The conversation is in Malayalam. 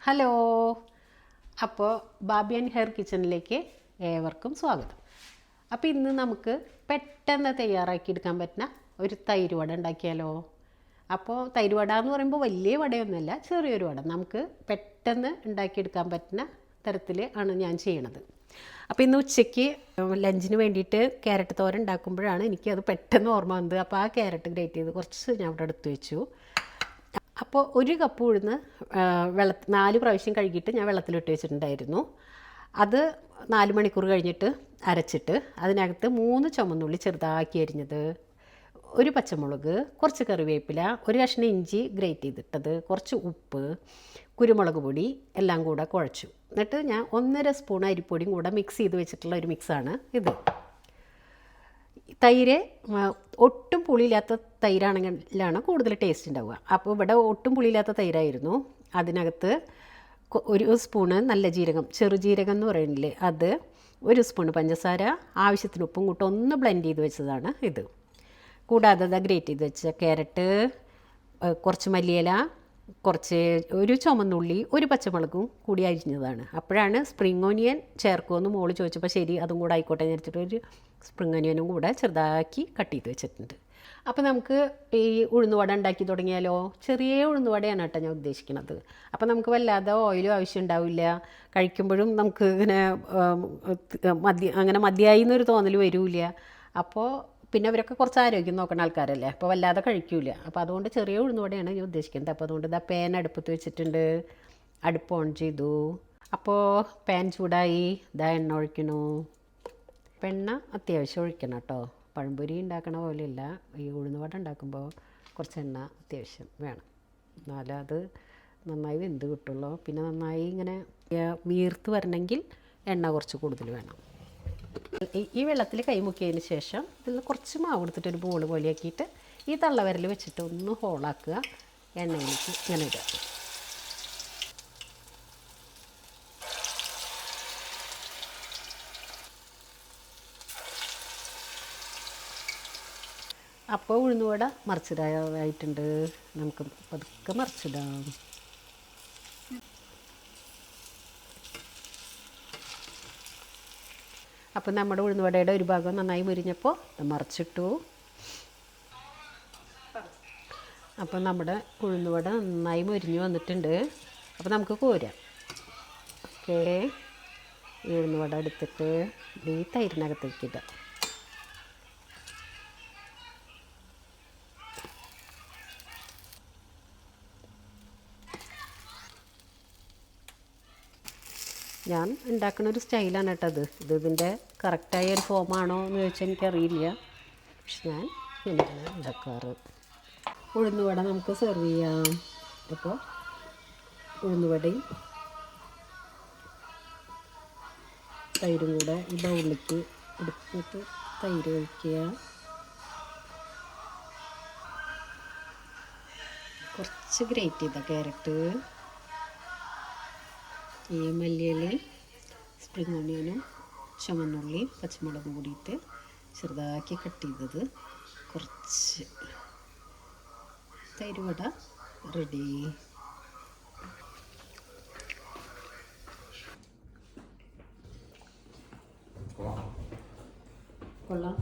ഹലോ. അപ്പോൾ ബാബി ആൻഡ് ഹെയർ കിച്ചണിലേക്ക് ഏവർക്കും സ്വാഗതം. അപ്പോൾ ഇന്ന് നമുക്ക് പെട്ടെന്ന് തയ്യാറാക്കിയെടുക്കാൻ പറ്റുന്ന ഒരു തൈര് വട ഉണ്ടാക്കിയാലോ. അപ്പോൾ തൈര് വട എന്ന് പറയുമ്പോൾ വലിയ വടയൊന്നുമല്ല, ചെറിയൊരു വട നമുക്ക് പെട്ടെന്ന് ഉണ്ടാക്കിയെടുക്കാൻ പറ്റുന്ന തരത്തിൽ ആണ് ഞാൻ ചെയ്യണത്. അപ്പോൾ ഇന്ന് ഉച്ചയ്ക്ക് ലഞ്ചിന് വേണ്ടിയിട്ട് ക്യാരറ്റ് തോരൻ ഉണ്ടാക്കുമ്പോഴാണ് എനിക്കത് പെട്ടെന്ന് ഓർമ്മ വന്നത്. അപ്പോൾ ആ ക്യാരറ്റ് ഗ്രേറ്റ് ചെയ്ത് കുറച്ച് ഞാൻ ഇവിടെ എടുത്തു വെച്ചു. അപ്പോൾ ഒരു കപ്പ് ഉഴുന്ന് 4 പ്രാവശ്യം കഴുകിയിട്ട് ഞാൻ വെള്ളത്തിലിട്ട് വെച്ചിട്ടുണ്ടായിരുന്നു. അത് 4 മണിക്കൂർ കഴിഞ്ഞിട്ട് അരച്ചിട്ട് അതിനകത്ത് 3 ചുമന്നുള്ളി ചെറുതാക്കി അരിഞ്ഞത്, ഒരു പച്ചമുളക്, കുറച്ച് കറിവേപ്പില, ഒരു കഷ്ണം ഇഞ്ചി ഗ്രേറ്റ് ചെയ്തിട്ടത്, കുറച്ച് ഉപ്പ്, കുരുമുളക് പൊടി എല്ലാം കൂടെ കുഴച്ചു. എന്നിട്ട് ഞാൻ 1.5 സ്പൂൺ അരിപ്പൊടിയും കൂടെ മിക്സ് ചെയ്ത് വെച്ചിട്ടുള്ള ഒരു മിക്സാണ് ഇത്. തൈര് ഒട്ടും പുളിയില്ലാത്ത തൈരാണെങ്കിലാണ് കൂടുതൽ ടേസ്റ്റ് ഉണ്ടാവുക. അപ്പോൾ ഇവിടെ ഒട്ടും പുളിയില്ലാത്ത തൈരായിരുന്നു. അതിനകത്ത് 1 സ്പൂണ് നല്ല ജീരകം, ചെറുജീരകം എന്ന് പറയുന്നില്ലേ അത്, 1 സ്പൂണ് പഞ്ചസാര, ആവശ്യത്തിന് ഉപ്പും കൂട്ട് ഒന്ന് ബ്ലെൻഡ് ചെയ്ത് വെച്ചതാണ് ഇത്. കൂടാതെ ഗ്രേറ്റ് ചെയ്ത് വെച്ച ക്യാരറ്റ്, കുറച്ച് മല്ലിയില, ഒരു ചുമന്നുള്ളി, ഒരു പച്ചമുളകും കൂടി അരിഞ്ഞതാണ്. അപ്പോഴാണ് സ്പ്രിംഗ് ഓനിയൻ ചേർക്കുമെന്ന് മോള് ചോദിച്ചപ്പോൾ ശരി അതും കൂടെ ആയിക്കോട്ടെ എന്ന് വെച്ചിട്ട് ഒരു സ്പ്രിംഗ് ഓനിയനും കൂടെ ചെറുതാക്കി കട്ട് ചെയ്ത് വെച്ചിട്ടുണ്ട്. അപ്പോൾ നമുക്ക് ഈ ഉഴുന്നുവട ഉണ്ടാക്കി തുടങ്ങിയാലോ. ചെറിയ ഉഴുന്നുവടയാണ് കേട്ടോ ഞാൻ ഉദ്ദേശിക്കുന്നത്. അപ്പോൾ നമുക്ക് വല്ലാതെ ഓയിലും ആവശ്യം ഉണ്ടാവില്ല. കഴിക്കുമ്പോഴും നമുക്ക് ഇങ്ങനെ അങ്ങനെ മതിയായി എന്നൊരു തോന്നൽ വരില്ല. അപ്പോൾ പിന്നെ അവരൊക്കെ കുറച്ച് ആരോഗ്യം നോക്കുന്ന ആൾക്കാരല്ലേ, അപ്പോൾ വല്ലാതെ കഴിക്കില്ല. അപ്പോൾ അതുകൊണ്ട് ചെറിയ ഉഴുന്നുവടയാണ് ഞാൻ ഉദ്ദേശിക്കുന്നത്. അപ്പോൾ അതുകൊണ്ട് പാൻ അടുപ്പത്ത് വെച്ചിട്ടുണ്ട്, അടുപ്പ് ഓൺ ചെയ്തു. അപ്പോൾ പാൻ ചൂടായി, എണ്ണ ഒഴിക്കണു. എണ്ണ അത്യാവശ്യം ഒഴിക്കണം കേട്ടോ. പഴംപൊരി ഉണ്ടാക്കണ പോലെയല്ല, ഈ ഉഴുന്നുവട ഉണ്ടാക്കുമ്പോൾ കുറച്ച് എണ്ണ അത്യാവശ്യം വേണം, എന്നാലും അത് നന്നായി വെന്ത് കിട്ടുള്ളൂ. പിന്നെ നന്നായി ഇങ്ങനെ വീർത്ത് വരണമെങ്കിൽ എണ്ണ കുറച്ച് കൂടുതൽ വേണം. ഈ വെള്ളത്തിൽ കൈ മുക്കിയതിന് ശേഷം ഇതിൽ കുറച്ച് മാവ് എടുത്തിട്ട് ഒരു ബോൾ പോലെയാക്കിയിട്ട് ഈ തള്ളവിരൽ വെച്ചിട്ട് ഒന്ന് ഹോളാക്കുക, എണ്ണയിലേക്ക് ഇങ്ങനെ ഇടുക. അപ്പോൾ ഉഴുന്നുവട മറിച്ചിടാനായിട്ടുണ്ട്. നമുക്ക് പതുക്കെ മറിച്ചിടാം. അപ്പോൾ നമ്മുടെ ഉഴുന്നുവടയുടെ ഒരു ഭാഗം നന്നായി മുരിഞ്ഞപ്പോൾ മറിച്ചിട്ടു. അപ്പോൾ നമ്മുടെ ഉഴുന്നുവട നന്നായി മുരിഞ്ഞ് വന്നിട്ടുണ്ട്. അപ്പോൾ നമുക്ക് കോരാം. ഓക്കേ, ഈ ഉഴുന്നുവട എടുത്തിട്ട് ഈ തൈരിനകത്തേക്ക് ഇടാം. ഞാൻ ഉണ്ടാക്കുന്ന ഒരു സ്റ്റൈലാണ് കേട്ടോ ഇതിൻ്റെ കറക്റ്റായ ഒരു ഫോമാണോ എന്ന് ചോദിച്ചാൽ എനിക്കറിയില്ല. പക്ഷെ ഞാൻ ഇങ്ങനെയാണ് ഉണ്ടാക്കാറ്. ഉഴുന്നുവട നമുക്ക് സെർവ് ചെയ്യാം. അപ്പോൾ ഉഴുന്നുവടയും തൈരും കൂടെ ഈ ബൗളിലേക്ക് എടുത്തിട്ട് തൈര് ഒഴിക്കുക. കുറച്ച് ഗ്രേറ്റ് ചെയ്ത ക്യാരറ്റ്, ഈ മല്ലിയിലയും സ്പ്രിംഗ് ഓണിയനും ചുമന്നുള്ളിയും പച്ചമുളകും കൂടിയിട്ട് ചെറുതാക്കി കട്ട് ചെയ്തത്, കുറച്ച് തൈര് വട റെഡി. കൊള്ളാം.